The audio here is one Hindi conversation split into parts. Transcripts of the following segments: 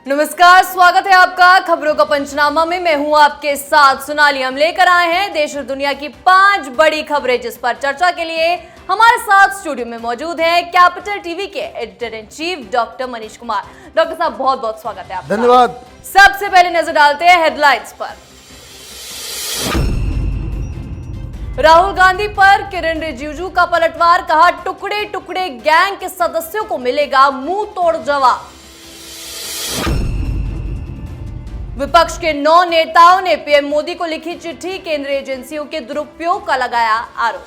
नमस्कार, स्वागत है आपका खबरों का पंचनामा में। मैं हूं आपके साथ सोनाली। हम लेकर आए हैं देश और दुनिया की 5 बड़ी खबरें, जिस पर चर्चा के लिए हमारे साथ स्टूडियो में मौजूद हैं कैपिटल टीवी के editor in chief doctor Manish Kumar. Doctor साहब, बहुत बहुत स्वागत है आपका। धन्यवाद। सबसे पहले नजर डालते हैं हेडलाइंस पर। राहुल गांधी पर किरण रिजिजू का पलटवार, कहा टुकड़े टुकड़े गैंग के सदस्यों को मिलेगा मुंह तोड़ जवाब। विपक्ष के 9 नेताओं ने पीएम मोदी को लिखी चिट्ठी, केंद्रीय एजेंसियों के दुरुपयोग का लगाया आरोप।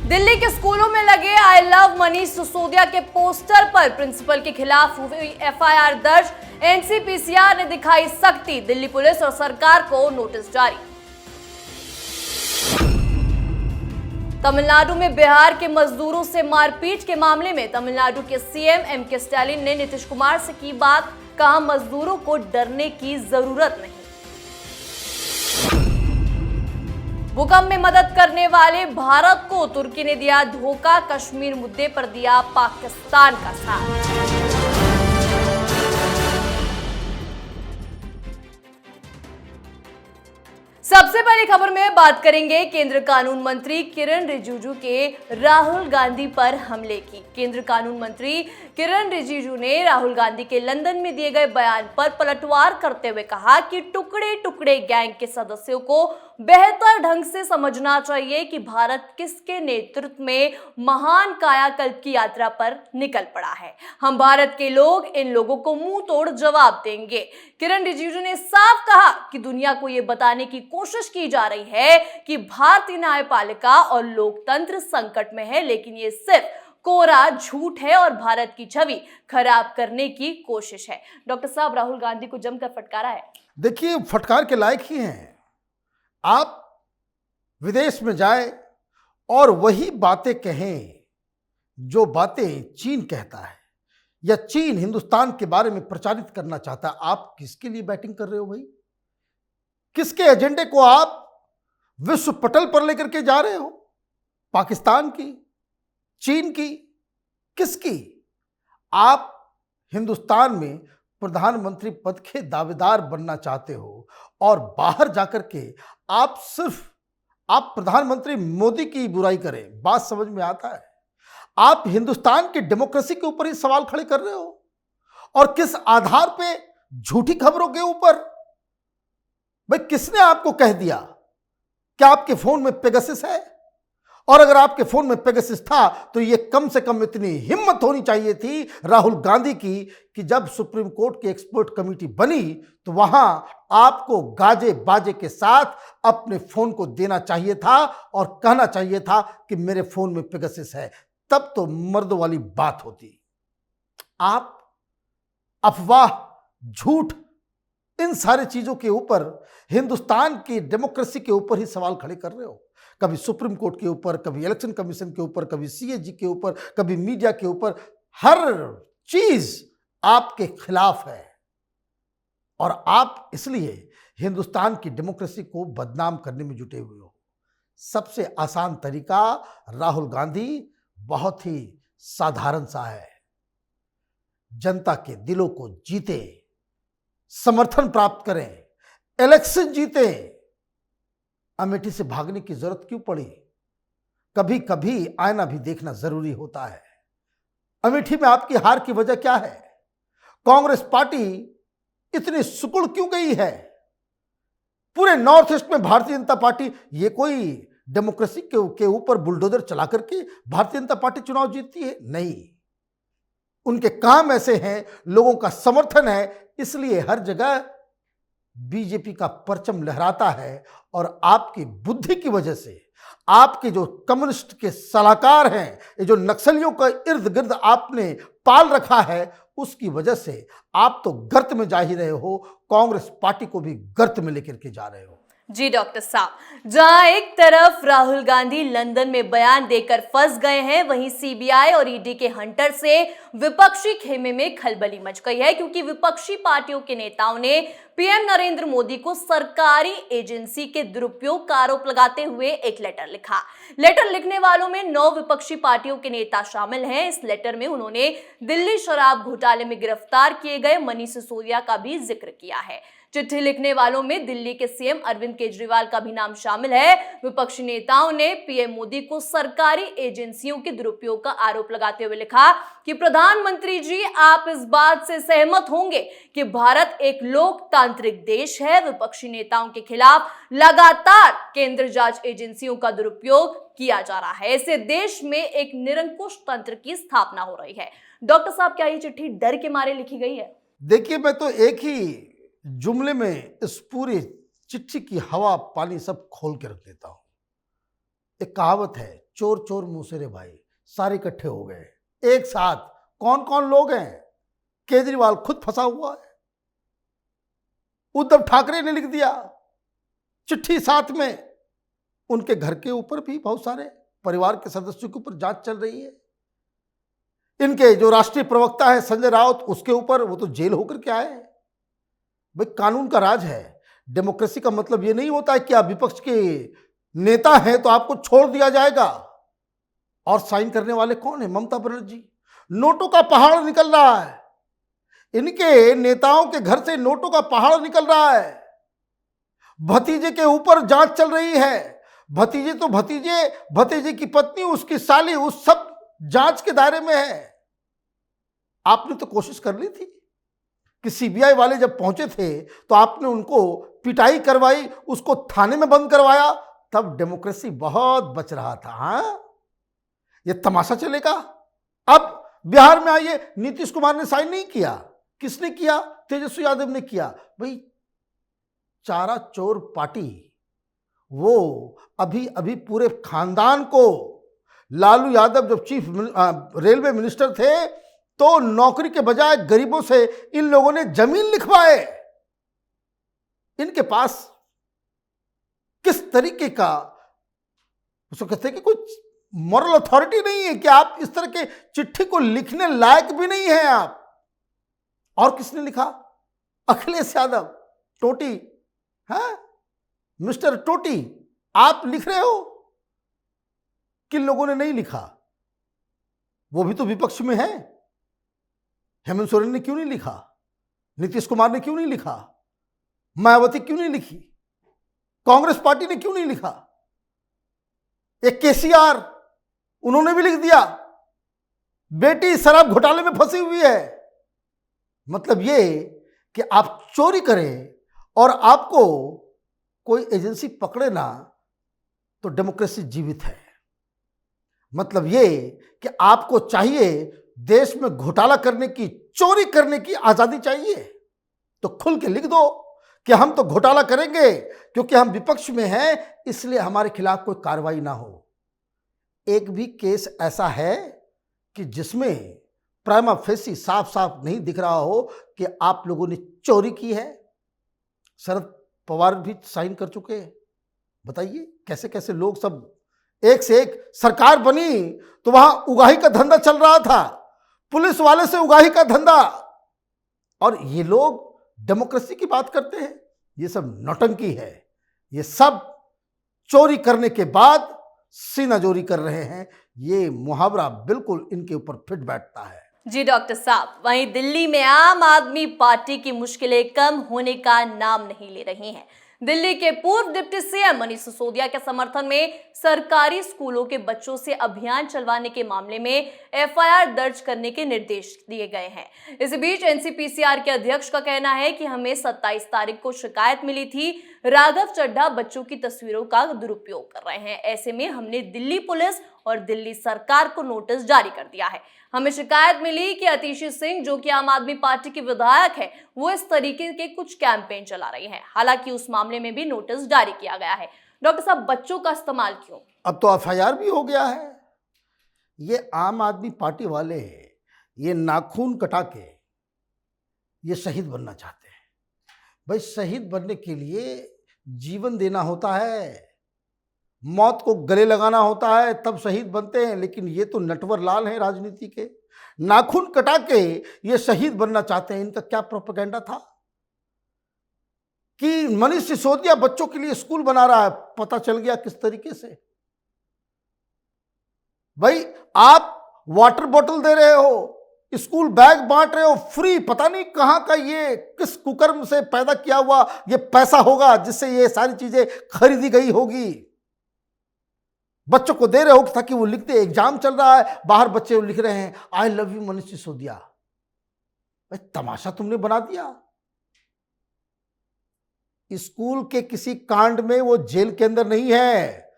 दिल्ली के स्कूलों में लगे आई लव मनीष सिसोदिया के पोस्टर पर प्रिंसिपल के खिलाफ हुई एफआईआर दर्ज, एनसीपीसीआर ने दिखाई सख्ती, दिल्ली पुलिस और सरकार को नोटिस जारी। तमिलनाडु में बिहार के मजदूरों से मारपीट के मामले में तमिलनाडु के सीएम एमके स्टालिन ने नीतीश कुमार से की बात, कहा मजदूरों को डरने की जरूरत नहीं। भूकंप में मदद करने वाले भारत को तुर्की ने दिया धोखा, कश्मीर मुद्दे पर दिया पाकिस्तान का साथ। सबसे पहली खबर में बात करेंगे केंद्र कानून मंत्री किरण रिजिजू के राहुल गांधी पर हमले की। केंद्र कानून मंत्री किरण रिजिजू ने राहुल गांधी के लंदन में दिए गए बयान पर पलटवार करते हुए कहा कि टुकड़े टुकड़े गैंग के सदस्यों को बेहतर ढंग से समझना चाहिए कि भारत किसके नेतृत्व में महान कायाकल्प की यात्रा पर निकल पड़ा है। हम भारत के लोग इन लोगों को मुंह तोड़ जवाब देंगे। किरण रिजिजू ने साफ कहा कि दुनिया को यह बताने की कोशिश की जा रही है कि भारतीय न्यायपालिका और लोकतंत्र संकट में है, लेकिन ये सिर्फ कोरा झूठ है और भारत की छवि खराब करने की कोशिश है। डॉक्टर साहब, राहुल गांधी को जमकर फटकारा है। देखिए, फटकार के लायक ही हैं। आप विदेश में जाए और वही बातें कहें जो बातें चीन कहता है या चीन हिंदुस्तान के बारे में प्रचारित करना चाहता है। आप किसके लिए बैटिंग कर रहे हो भाई? किसके एजेंडे को आप विश्व पटल पर लेकर के जा रहे हो? पाकिस्तान की, चीन की, किसकी? आप हिंदुस्तान में प्रधानमंत्री पद के दावेदार बनना चाहते हो और बाहर जाकर के आप प्रधानमंत्री मोदी की बुराई करें। बात समझ में आता है? आप हिंदुस्तान की डेमोक्रेसी के ऊपर ही सवाल खड़े कर रहे हो, और किस आधार पे? झूठी खबरों के ऊपर। भाई, किसने आपको कह दिया कि आपके फोन में पेगासस है? और अगर आपके फोन में पेगासस था तो यह कम से कम इतनी हिम्मत होनी चाहिए थी राहुल गांधी की कि जब सुप्रीम कोर्ट की एक्सपर्ट कमेटी बनी तो वहां आपको गाजे बाजे के साथ अपने फोन को देना चाहिए था और कहना चाहिए था कि मेरे फोन में पेगासस है। तब तो मर्द वाली बात होती। आप अफवाह, झूठ, इन सारी चीजों के ऊपर, हिंदुस्तान की डेमोक्रेसी के ऊपर ही सवाल खड़े कर रहे हो। कभी सुप्रीम कोर्ट के ऊपर, कभी इलेक्शन कमीशन के ऊपर, कभी सीएजी के ऊपर, कभी मीडिया के ऊपर। हर चीज आपके खिलाफ है और आप इसलिए हिंदुस्तान की डेमोक्रेसी को बदनाम करने में जुटे हुए हो। सबसे आसान तरीका राहुल गांधी बहुत ही साधारण सा है। जनता के दिलों को जीते, समर्थन प्राप्त करें, इलेक्शन जीते। अमेठी से भागने की जरूरत क्यों पड़ी? कभी कभी आईना भी देखना जरूरी होता है। अमेठी में आपकी हार की वजह क्या है? कांग्रेस पार्टी इतनी सुकुड़ क्यों गई है? पूरे नॉर्थ ईस्ट में भारतीय जनता पार्टी, ये कोई डेमोक्रेसी के ऊपर बुलडोजर चला करके भारतीय जनता पार्टी चुनाव जीतती है? नहीं। उनके काम ऐसे हैं, लोगों का समर्थन है, इसलिए हर जगह बीजेपी का परचम लहराता है। और आपकी बुद्धि की वजह से, आपके जो कम्युनिस्ट के सलाहकार हैं, ये जो नक्सलियों का इर्द गिर्द आपने पाल रखा है, उसकी वजह से आप तो गर्त में जा ही रहे हो, कांग्रेस पार्टी को भी गर्त में लेकर के जा रहे हो। जी डॉक्टर साहब, जहां एक तरफ राहुल गांधी लंदन में बयान देकर फंस गए हैं, वहीं सीबीआई और ईडी के हंटर से विपक्षी खेमे में खलबली मच गई है, क्योंकि विपक्षी पार्टियों के नेताओं ने पीएम नरेंद्र मोदी को सरकारी एजेंसी के दुरुपयोग का आरोप लगाते हुए एक लेटर लिखा। लेटर लिखने वालों में 9 विपक्षी पार्टियों के नेता शामिल हैं। इस लेटर में उन्होंने दिल्ली शराब घोटाले में गिरफ्तार किए गए मनीष सिसोदिया का भी जिक्र किया है। चिट्ठी लिखने वालों में दिल्ली के सीएम अरविंद केजरीवाल का भी नाम शामिल है। विपक्षी नेताओं ने पीएम मोदी को सरकारी एजेंसियों के दुरुपयोग का आरोप लगाते हुए लिखा कि प्रधानमंत्री जी, आप इस बात से सहमत होंगे कि भारत एक लोकतांत्रिक देश है। विपक्षी नेताओं के खिलाफ लगातार केंद्र जांच एजेंसियों का दुरुपयोग किया जा रहा है। इससे देश में एक निरंकुश तंत्र की स्थापना हो रही है। डॉक्टर साहब, क्या ये चिट्ठी डर के मारे लिखी गई है? देखिए, मैं तो एक ही जुमले में इस पूरी चिट्ठी की हवा पानी सब खोल के रख देता हूं। एक कहावत है, चोर चोर मुंह से रे भाई, सारे इकट्ठे हो गए एक साथ। कौन कौन लोग हैं? केजरीवाल खुद फंसा हुआ है, उद्धव ठाकरे ने लिख दिया चिट्ठी, साथ में उनके घर के ऊपर भी बहुत सारे परिवार के सदस्यों के ऊपर जांच चल रही है। इनके जो राष्ट्रीय प्रवक्ता है संजय राउत, उसके ऊपर, वो तो जेल होकर के आए। भाई, कानून का राज है। डेमोक्रेसी का मतलब ये नहीं होता है कि आप विपक्ष के नेता हैं तो आपको छोड़ दिया जाएगा। और साइन करने वाले कौन है? ममता बनर्जी। नोटों का पहाड़ निकल रहा है, इनके नेताओं के घर से नोटों का पहाड़ निकल रहा है। भतीजे के ऊपर जांच चल रही है। भतीजे तो भतीजे, भतीजे की पत्नी, उसकी साली, उस सब जांच के दायरे में है। आपने तो कोशिश कर ली थी कि सीबीआई वाले जब पहुंचे थे तो आपने उनको पिटाई करवाई, उसको थाने में बंद करवाया, तब डेमोक्रेसी बहुत बच रहा था। हाँ, ये तमाशा चलेगा। अब बिहार में आइए, नीतीश कुमार ने साइन नहीं किया। किसने किया? तेजस्वी यादव ने किया। भाई, चारा चोर पार्टी, वो अभी अभी पूरे खानदान को, लालू यादव जब चीफ रेलवे मिनिस्टर थे तो नौकरी के बजाय गरीबों से इन लोगों ने जमीन लिखवाए। इनके पास किस तरीके का, उसको कहते हैं कि कोई मॉरल अथॉरिटी नहीं है कि आप इस तरह के चिट्ठी को लिखने लायक भी नहीं है आप। और किसने लिखा? अखिलेश यादव, टोटी। हाँ, मिस्टर टोटी, आप लिख रहे हो। किन लोगों ने नहीं लिखा? वो भी तो विपक्ष में है। हेमंत सोरेन ने क्यों नहीं लिखा? नीतीश कुमार ने क्यों नहीं लिखा? मायावती क्यों नहीं लिखी? कांग्रेस पार्टी ने क्यों नहीं लिखा? एक केसीआर, उन्होंने भी लिख दिया, बेटी शराब घोटाले में फंसी हुई है। मतलब ये कि आप चोरी करें और आपको कोई एजेंसी पकड़े ना तो डेमोक्रेसी जीवित है। मतलब ये कि आपको चाहिए देश में घोटाला करने की, चोरी करने की आजादी चाहिए, तो खुल के लिख दो कि हम तो घोटाला करेंगे, क्योंकि हम विपक्ष में हैं, इसलिए हमारे खिलाफ कोई कार्रवाई ना हो। एक भी केस ऐसा है कि जिसमें प्राइमा फेसी साफ साफ नहीं दिख रहा हो कि आप लोगों ने चोरी की है? शरद पवार भी साइन कर चुके हैं। बताइए कैसे कैसे लोग सब, एक से एक सरकार बनी तो वहां उगाही का धंधा चल रहा था, पुलिस वाले से उगाही का धंधा, और ये लोग डेमोक्रेसी की बात करते हैं। ये सब नौटंकी है। ये सब चोरी करने के बाद सीनाजोरी कर रहे हैं। ये मुहावरा बिल्कुल इनके ऊपर फिट बैठता है। जी डॉक्टर साहब, वहीं दिल्ली में आम आदमी पार्टी की मुश्किलें कम होने का नाम नहीं ले रही हैं। दिल्ली के पूर्व डिप्टी सीएम मनीष सिसोदिया के समर्थन में सरकारी स्कूलों के बच्चों से अभियान चलवाने के मामले में एफआईआर दर्ज करने के निर्देश दिए गए हैं। इस बीच एनसीपीसीआर के अध्यक्ष का कहना है कि हमें 27 तारीख को शिकायत मिली थी, राघव चड्ढा बच्चों की तस्वीरों का दुरुपयोग कर रहे हैं। ऐसे में हमने दिल्ली पुलिस और दिल्ली सरकार को नोटिस जारी कर दिया है। हमें शिकायत मिली कि अतिशी सिंह, जो कि आम आदमी पार्टी की विधायक है, वो इस तरीके के कुछ कैंपेन चला रही हैं। हालांकि उस मामले में भी नोटिस जारी किया गया है। डॉक्टर साहब, बच्चों का इस्तेमाल क्यों? अब तो एफआईआर भी हो गया है। ये आम आदमी पार्टी वाले, ये नाखून कटा के ये शहीद बनना चाहते हैं। भाई, शहीद बनने के लिए जीवन देना होता है, मौत को गले लगाना होता है, तब शहीद बनते हैं। लेकिन ये तो नटवर लाल हैं राजनीति के, नाखून कटा के ये शहीद बनना चाहते हैं। इनका क्या प्रोपेगेंडा था कि मनीष सिसोदिया बच्चों के लिए स्कूल बना रहा है, पता चल गया किस तरीके से। भाई आप वाटर बोतल दे रहे हो, स्कूल बैग बांट रहे हो फ्री, पता नहीं कहां का ये किस कुकर्म से पैदा किया हुआ ये पैसा होगा जिससे ये सारी चीजें खरीदी गई होगी। बच्चों को दे रहे हो ताकि वो लिखते, एग्जाम चल रहा है बाहर, बच्चे लिख रहे हैं I love you Manish Sisodia. भाई तमाशा तुमने बना दिया। स्कूल के किसी कांड में वो जेल के अंदर नहीं है,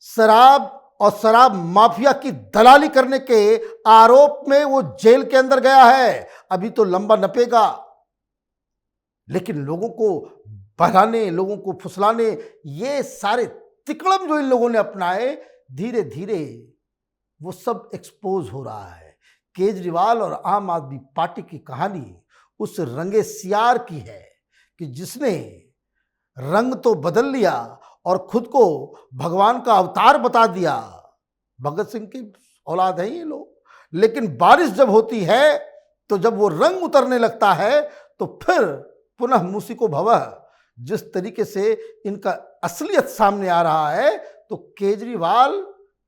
शराब और शराब माफिया की दलाली करने के आरोप में वो जेल के अंदर गया है। अभी तो लंबा नपेगा, लेकिन लोगों को बहलाने, लोगों को फुसलाने, ये सारे तिकड़म जो इन लोगों ने अपनाए, धीरे धीरे वो सब एक्सपोज हो रहा है। केजरीवाल और आम आदमी पार्टी की कहानी उस रंगे सियार की है कि जिसने रंग तो बदल लिया और खुद को भगवान का अवतार बता दिया। भगत सिंह की औलाद है ये लोग, लेकिन बारिश जब होती है तो जब वो रंग उतरने लगता है तो फिर पुनः मूसिको भवः। जिस तरीके से इनका असलियत सामने आ रहा है, तो केजरीवाल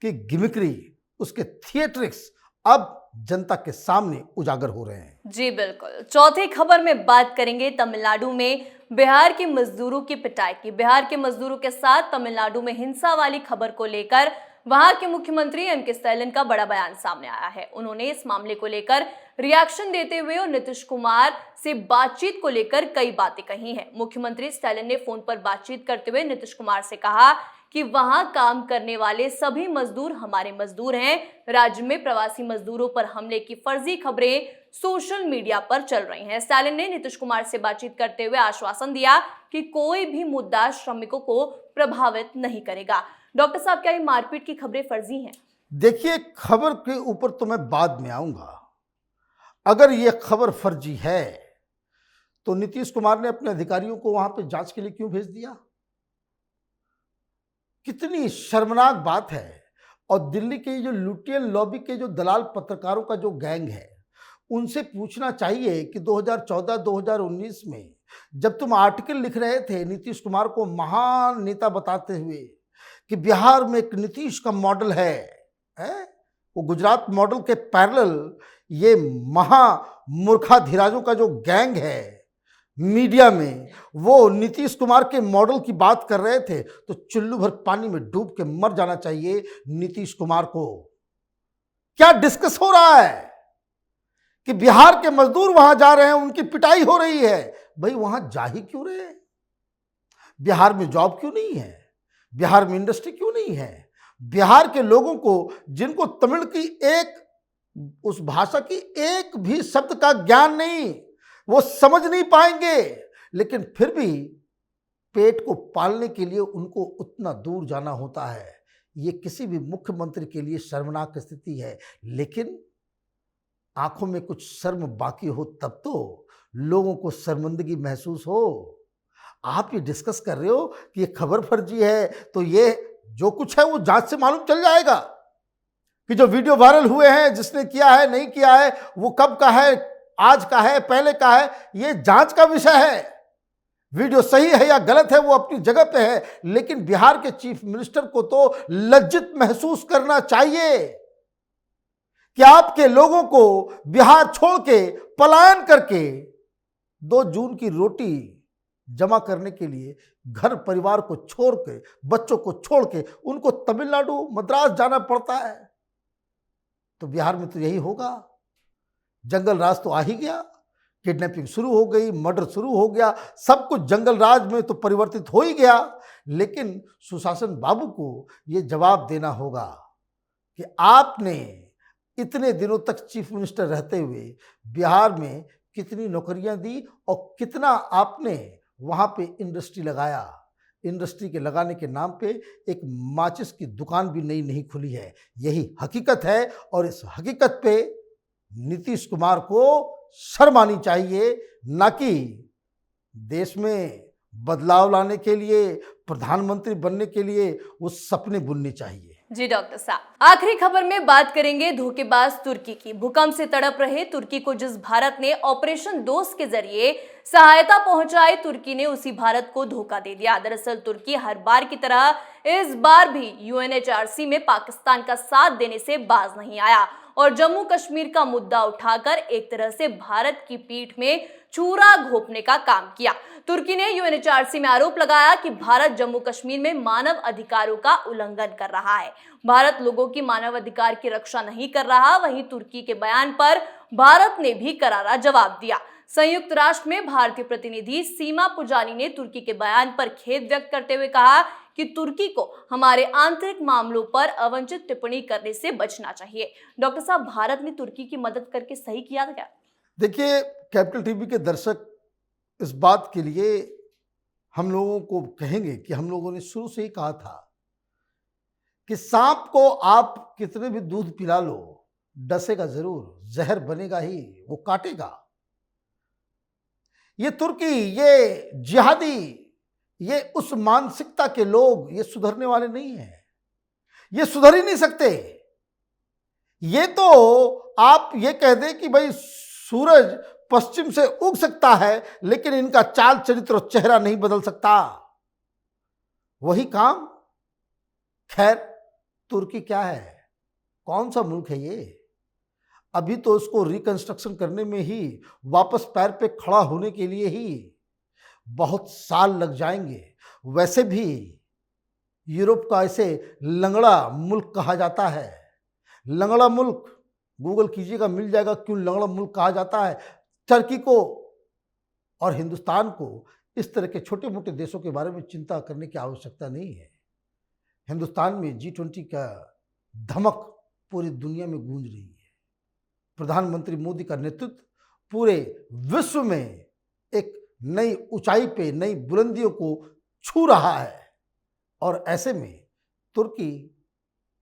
की गिमिक्री, उसके थिएट्रिक्स अब जनता के सामने उजागर हो रहे हैं। जी बिल्कुल। चौथी खबर में बात करेंगे तमिलनाडु में बिहार के मजदूरों की पिटाई की। बिहार के मजदूरों के साथ तमिलनाडु में हिंसा वाली खबर को लेकर वहां के मुख्यमंत्री एम.के. स्टालिन का बड़ा बयान सामने आया है। उन्होंने इस मामले को लेकर रिएक्शन देते हुए और नीतीश कुमार से बातचीत को लेकर कई बातें कही हैं। मुख्यमंत्री स्टालिन ने फोन पर बातचीत करते हुए नीतीश कुमार से कहा कि वहां काम करने वाले सभी मजदूर हमारे मजदूर हैं। राज्य में प्रवासी मजदूरों पर हमले की फर्जी खबरें सोशल मीडिया पर चल रही हैं। स्टालिन ने नीतीश कुमार से बातचीत करते हुए आश्वासन दिया कि कोई भी मुद्दा श्रमिकों को प्रभावित नहीं करेगा। डॉक्टर साहब, क्या ये मारपीट की खबरें फर्जी हैं? देखिए, खबर के ऊपर तो मैं बाद में आऊंगा। अगर ये खबर फर्जी है तो नीतीश कुमार ने अपने अधिकारियों को वहां पे जांच के लिए क्यों भेज दिया? कितनी शर्मनाक बात है। और दिल्ली के जो लुटियन लॉबी के जो दलाल पत्रकारों का जो गैंग है, उनसे पूछना चाहिए कि 2014-2019 में जब तुम आर्टिकल लिख रहे थे नीतीश कुमार को महान नेता बताते हुए कि बिहार में एक नीतीश का मॉडल है, वो गुजरात मॉडल के पैरेलल ये महा मूर्खाधिराजों का जो गैंग है मीडिया में, वो नीतीश कुमार के मॉडल की बात कर रहे थे, तो चुल्लू भर पानी में डूब के मर जाना चाहिए नीतीश कुमार को। क्या डिस्कस हो रहा है कि बिहार के मजदूर वहां जा रहे हैं, उनकी पिटाई हो रही है। भाई वहां जा ही क्यों रहे हैं? बिहार में जॉब क्यों नहीं है? बिहार में इंडस्ट्री क्यों नहीं है? बिहार के लोगों को, जिनको तमिल की उस भाषा की एक भी शब्द का ज्ञान नहीं, वो समझ नहीं पाएंगे, लेकिन फिर भी पेट को पालने के लिए उनको उतना दूर जाना होता है। ये किसी भी मुख्यमंत्री के लिए शर्मनाक स्थिति है। लेकिन आंखों में कुछ शर्म बाकी हो तब तो लोगों को शर्मिंदगी महसूस हो। आप ये डिस्कस कर रहे हो कि ये खबर फर्जी है, तो ये जो कुछ है वो जांच से मालूम चल जाएगा कि जो वीडियो वायरल हुए हैं, जिसने किया है नहीं किया है, वो कब का है, आज का है, पहले का है, ये जांच का विषय है। वीडियो सही है या गलत है वो अपनी जगह पे है, लेकिन बिहार के चीफ मिनिस्टर को तो लज्जित महसूस करना चाहिए कि आपके लोगों को बिहार छोड़ के पलायन करके 2 जून की रोटी जमा करने के लिए घर परिवार को छोड़ के, बच्चों को छोड़ के उनको तमिलनाडु, मद्रास जाना पड़ता है। तो बिहार में तो यही होगा। जंगल राज तो आ ही गया, किडनैपिंग शुरू हो गई, मर्डर शुरू हो गया, सब कुछ जंगल राज में तो परिवर्तित हो ही गया। लेकिन सुशासन बाबू को ये जवाब देना होगा कि आपने इतने दिनों तक चीफ मिनिस्टर रहते हुए बिहार में कितनी नौकरियां दी और कितना आपने वहां पे इंडस्ट्री लगाया। इंडस्ट्री के लगाने के नाम पे एक माचिस की दुकान भी नई नहीं खुली है। यही हकीकत है और इस हकीकत पे नीतीश कुमार को शर्म आनी चाहिए, ना कि देश में बदलाव लाने के लिए, प्रधानमंत्री बनने के लिए वो सपने बुनने चाहिए। जी डॉक्टर साहब, आखिरी खबर में बात करेंगे धोखेबाज तुर्की की। भूकंप से तड़प रहे तुर्की को जिस भारत ने ऑपरेशन दोस्त के जरिए सहायता पहुंचाई, तुर्की ने उसी भारत को धोखा दे दिया। दरअसल तुर्की हर बार की तरह इस बार भी यूएनएचआरसी में पाकिस्तान का साथ देने से बाज नहीं आया और जम्मू कश्मीर का मुद्दा उठाकर एक तरह से भारत की पीठ में छुरा घोंपने का काम किया। तुर्की ने यूएनएचआरसी में आरोप लगाया कि भारत जम्मू कश्मीर में मानव अधिकारों का उल्लंघन कर रहा है। भारत लोगों की मानव अधिकार की रक्षा नहीं कर रहा। वहीं तुर्की के बयान पर भारत ने भी करारा जवाब दिया। संयुक्त राष्ट्र में भारतीय प्रतिनिधि सीमा पुजानी ने तुर्की के बयान पर खेद व्यक्त करते हुए कहा कि तुर्की को हमारे आंतरिक मामलों पर अवांछित टिप्पणी करने से बचना चाहिए। डॉक्टर साहब, भारत ने तुर्की की मदद करके सही किया था क्या? देखिए, कैपिटल टीवी के दर्शक इस बात के लिए हम लोगों को कहेंगे कि हम लोगों ने शुरू से ही कहा था कि सांप को आप कितने भी दूध पिला लो, डसेगा जरूर, जहर बनेगा ही, वो काटेगा। ये तुर्की, ये जिहादी, ये उस मानसिकता के लोग, ये सुधरने वाले नहीं हैं, ये सुधर ही नहीं सकते। ये तो आप ये कह दें कि भाई सूरज पश्चिम से उग सकता है, लेकिन इनका चाल चरित्र और चेहरा नहीं बदल सकता। वही काम। खैर, तुर्की क्या है, कौन सा मुल्क है ये? अभी तो उसको रिकंस्ट्रक्शन करने में ही, वापस पैर पे खड़ा होने के लिए ही बहुत साल लग जाएंगे। वैसे भी यूरोप का ऐसे लंगड़ा मुल्क कहा जाता है। लंगड़ा मुल्क गूगल कीजिएगा, मिल जाएगा क्यों लंगड़ा मुल्क कहा जाता है। टर्की को और हिंदुस्तान को इस तरह के छोटे मोटे देशों के बारे में चिंता करने की आवश्यकता नहीं है। हिंदुस्तान में G20 का धमक पूरी दुनिया में गूंज रही है। प्रधानमंत्री मोदी का नेतृत्व पूरे विश्व में एक नई ऊंचाई पे, नई बुलंदियों को छू रहा है। और ऐसे में तुर्की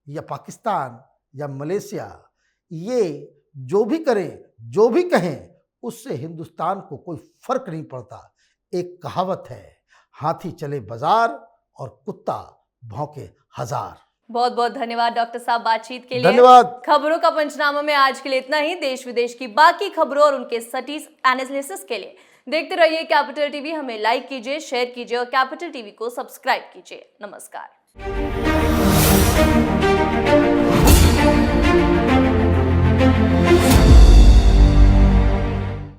या पाकिस्तान या मलेशिया, ये जो भी करें, जो भी कहें, उससे हिंदुस्तान को कोई फर्क नहीं पड़ता। एक कहावत है, हाथी चले बाजार और कुत्ता भौंके हजार। बहुत बहुत धन्यवाद डॉक्टर साहब बातचीत के लिए। धन्यवाद। खबरों का पंचनामा में आज के लिए इतना ही। देश विदेश की बाकी खबरों और उनके सटीक एनालिसिस के लिए देखते रहिए कैपिटल टीवी। हमें लाइक कीजिए, शेयर कीजिए और कैपिटल टीवी को सब्सक्राइब कीजिए। नमस्कार।